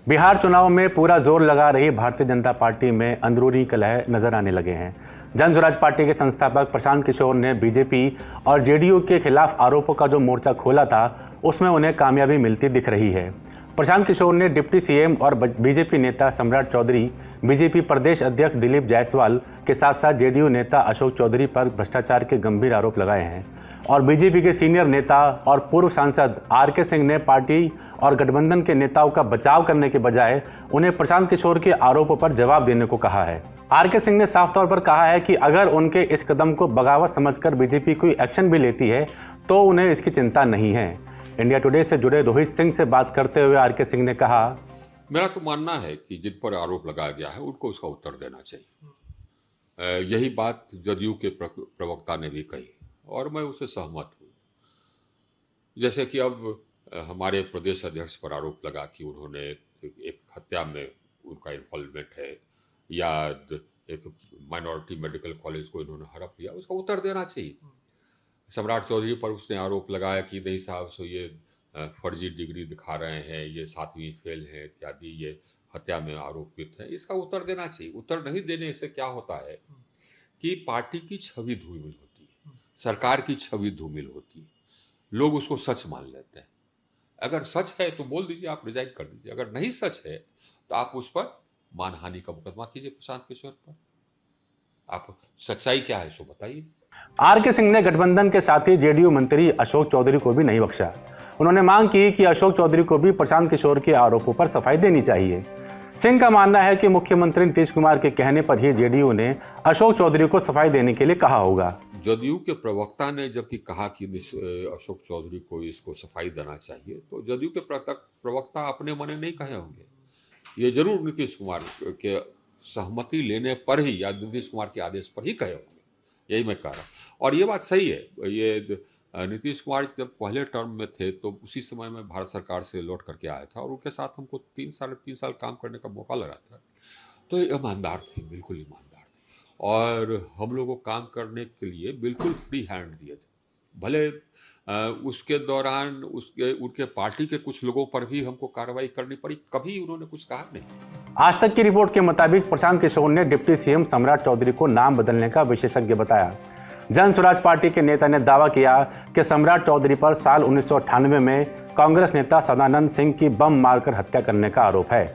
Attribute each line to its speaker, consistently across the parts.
Speaker 1: बिहार चुनाव में पूरा जोर लगा रही भारतीय जनता पार्टी में अंदरूनी कलह नजर आने लगे हैं। जन स्वराज पार्टी के संस्थापक प्रशांत किशोर ने बीजेपी और जेडीयू के खिलाफ आरोपों का जो मोर्चा खोला था, उसमें उन्हें कामयाबी मिलती दिख रही है। प्रशांत किशोर ने डिप्टी सीएम और बीजेपी नेता सम्राट चौधरी, बीजेपी प्रदेश अध्यक्ष दिलीप जायसवाल के साथ साथ जेडीयू नेता अशोक चौधरी पर भ्रष्टाचार के गंभीर आरोप लगाए हैं। और बीजेपी के सीनियर नेता और पूर्व सांसद आर.के. सिंह ने पार्टी और गठबंधन के नेताओं का बचाव करने के बजाय उन्हें प्रशांत किशोर के आरोपों पर जवाब देने को कहा है। आर.के. सिंह ने साफ तौर पर कहा है कि अगर उनके इस कदम को बगावत समझकर बीजेपी कोई एक्शन भी लेती है तो उन्हें इसकी चिंता नहीं है। इंडिया टुडे से जुड़े रोहित सिंह से बात करते हुए आर.के. सिंह ने कहा,
Speaker 2: मेरा तो मानना है कि जिन पर आरोप लगाया गया है उनको उसका उत्तर देना चाहिए। यही बात जदयू के प्रवक्ता ने भी कही और मैं उससे सहमत हूँ। जैसे कि अब हमारे प्रदेश अध्यक्ष पर आरोप लगा कि उन्होंने एक हत्या में उनका इन्वॉल्वमेंट है या एक माइनॉरिटी मेडिकल कॉलेज को इन्होंने हड़प लिया, उसका उत्तर देना चाहिए। सम्राट चौधरी पर उसने आरोप लगाया कि नहीं साहब, सो ये फर्जी डिग्री दिखा रहे हैं, ये 7वीं फेल है इत्यादि, ये हत्या में आरोपित है। इसका उत्तर देना चाहिए। उत्तर नहीं देने से क्या होता है कि पार्टी की छवि धूमिल होती है, सरकार की छवि धूमिल होती है, लोग उसको सच मान लेते हैं। अगर सच है तो बोल दीजिए, आप रिजाइन कर दीजिए। अगर नहीं सच है तो आप उस पर मानहानि का मुकदमा कीजिए प्रशांत किशोर पर। आप सच्चाई क्या है सो बताइए।
Speaker 1: आर.के. सिंह ने गठबंधन के साथी जेडीयू मंत्री अशोक चौधरी को भी नहीं बख्शा। उन्होंने मांग की कि अशोक चौधरी को भी प्रशांत किशोर के आरोपों पर सफाई देनी चाहिए। सिंह का मानना है कि मुख्यमंत्री नीतीश कुमार के कहने पर ही जेडीयू ने अशोक चौधरी को सफाई देने के लिए कहा होगा।
Speaker 2: जदयू के प्रवक्ता ने जबकि कहा कि अशोक चौधरी को इसको सफाई देना चाहिए, तो जदयू के प्रवक्ता अपने मने नहीं कहे होंगे। ये जरूर नीतीश कुमार के सहमति लेने पर ही या नीतीश कुमार के आदेश पर ही कहे होंगे। यही मैं कह रहा हूँ और ये बात सही है। ये नीतीश कुमार जब पहले टर्म में थे तो उसी समय में भारत सरकार से लौट करके आया था और उनके साथ हमको 3 साल काम करने का मौका लगा था। तो ये ईमानदार थे, बिल्कुल ईमानदार थे और हम लोगों को काम करने के लिए बिल्कुल फ्री हैंड दिए थे। भले उसके दौरान उनके पार्टी के कुछ लोगों पर भी हमको कार्रवाई करनी पड़ी, कभी उन्होंने कुछ कहा नहीं।
Speaker 1: आज तक की रिपोर्ट के मुताबिक प्रशांत किशोर ने डिप्टी सीएम सम्राट चौधरी को नाम बदलने का विशेषज्ञ बताया। जन स्वराज पार्टी के नेता ने दावा किया कि सम्राट चौधरी पर साल 1998 में कांग्रेस नेता सदानंद सिंह की बम मारकर हत्या करने का आरोप है।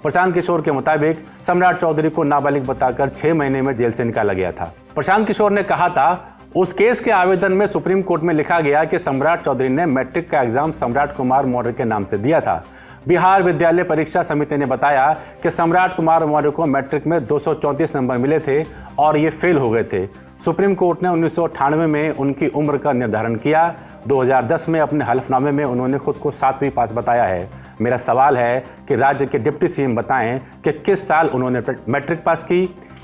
Speaker 1: प्रशांत किशोर के मुताबिक सम्राट चौधरी को नाबालिग बताकर 6 महीने में जेल से निकाला गया था। प्रशांत किशोर ने कहा था, उस केस के आवेदन में सुप्रीम कोर्ट में लिखा गया कि सम्राट चौधरी ने मैट्रिक का एग्जाम सम्राट कुमार मौर्य के नाम से दिया था। बिहार विद्यालय परीक्षा समिति ने बताया कि सम्राट कुमार मौर्य को मैट्रिक में 234 नंबर मिले थे और ये फेल हो गए थे। सुप्रीम कोर्ट ने 1998 में उनकी उम्र का निर्धारण किया। 2010 में अपने हलफनामे में उन्होंने खुद को 7वीं पास बताया है। मेरा सवाल है कि राज्य के डिप्टी सीएम बताएं कि किस साल उन्होंने मैट्रिक पास की।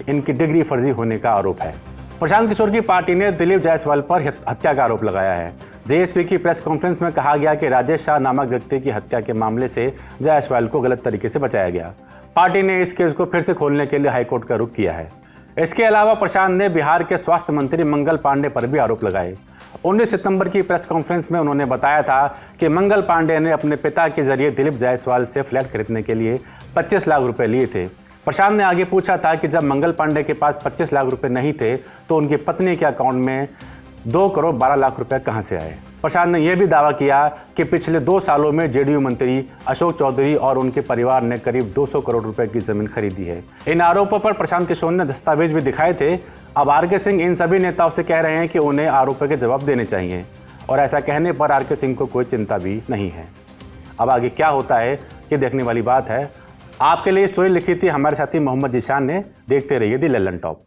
Speaker 1: इनकी डिग्री फर्जी होने का आरोप है। प्रशांत किशोर की पार्टी ने दिलीप जायसवाल पर हत्या का आरोप लगाया है। जेएसपी की प्रेस कॉन्फ्रेंस में कहा गया कि राजेश शाह नामक व्यक्ति की हत्या के मामले से जायसवाल को गलत तरीके से बचाया गया। पार्टी ने इस केस को फिर से खोलने के लिए हाईकोर्ट का रुख किया है। इसके अलावा प्रशांत ने बिहार के स्वास्थ्य मंत्री मंगल पांडे पर भी आरोप लगाए। 19 सितंबर की प्रेस कॉन्फ्रेंस में उन्होंने बताया था कि मंगल पांडे ने अपने पिता के जरिए दिलीप जायसवाल से फ्लैट खरीदने के लिए 25 लाख रुपए लिए थे। प्रशांत ने आगे पूछा था कि जब मंगल पांडे के पास 25 लाख रुपए नहीं थे तो उनकी पत्नी के अकाउंट में 2 करोड़ 12 लाख रुपए कहां से आए। प्रशांत ने यह भी दावा किया कि पिछले 2 सालों में जेडीयू मंत्री अशोक चौधरी और उनके परिवार ने करीब 200 करोड़ रुपए की जमीन खरीदी है। इन आरोपों पर प्रशांत किशोर ने दस्तावेज भी दिखाए थे। अब आर.के. सिंह इन सभी नेताओं से कह रहे हैं कि उन्हें आरोपों के जवाब देने चाहिए और ऐसा कहने पर आर.के. सिंह को कोई चिंता भी नहीं है। अब आगे क्या होता है ये देखने वाली बात है। आपके लिए स्टोरी लिखी थी हमारे साथी मोहम्मद जीशान ने। देखते रहिए दी लल्लन टॉप।